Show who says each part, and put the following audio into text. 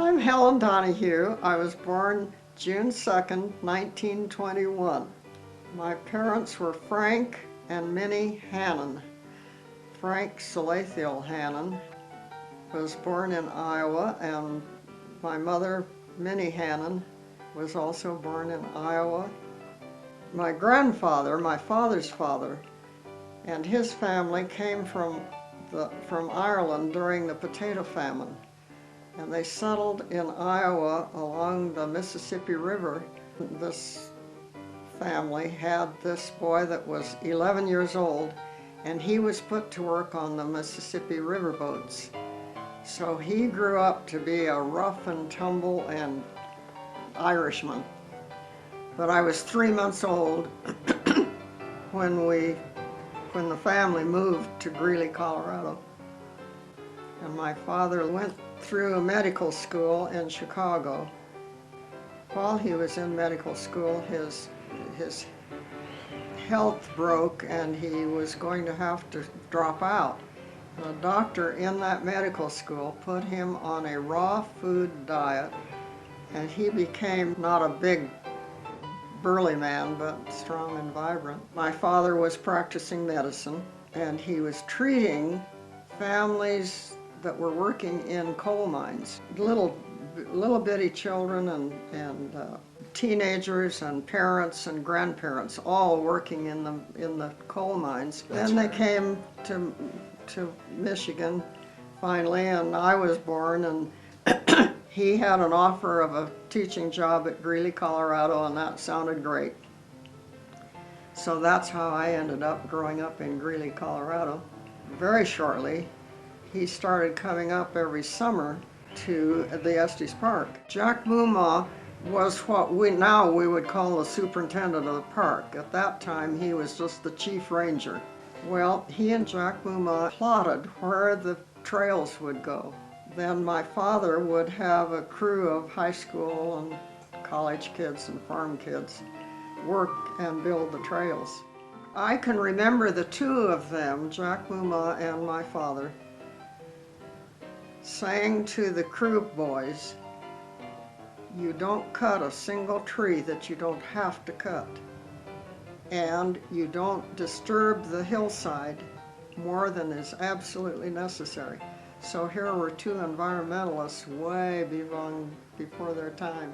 Speaker 1: I'm Helen Donahue. I was born June 2nd, 1921. My parents were Frank and Minnie Hannon. Frank Salathiel Hannon was born in Iowa, and my mother, Minnie Hannon, was also born in Iowa. My grandfather, my father's father, and his family came from Ireland during the potato famine. And they settled in Iowa along the Mississippi River. This family had this boy that was 11 years old, and he was put to work on the Mississippi River boats. So he grew up to be a rough and tumble and Irishman. But I was 3 months old when the family moved to Greeley, Colorado. And my father went through medical school in Chicago. While he was in medical school, his health broke and he was going to have to drop out. And a doctor in that medical school put him on a raw food diet, and he became not a big burly man, but strong and vibrant. My father was practicing medicine, and he was treating families that were working in coal mines, little bitty children and teenagers and parents and grandparents, all working in the coal mines. Then they came to Michigan finally, and I was born, and he had an offer of a teaching job at Greeley, Colorado, and that sounded great. So that's how I ended up growing up in Greeley, Colorado. Very shortly, he started coming up every summer to the Estes Park. Jack Moomaw was what we would call the superintendent of the park. At that time, he was just the chief ranger. Well, he and Jack Moomaw plotted where the trails would go. Then my father would have a crew of high school and college kids and farm kids work and build the trails. I can remember the two of them, Jack Moomaw and my father, saying to the crew boys, "You don't cut a single tree that you don't have to cut, and you don't disturb the hillside more than is absolutely necessary." So here were two environmentalists way before their time.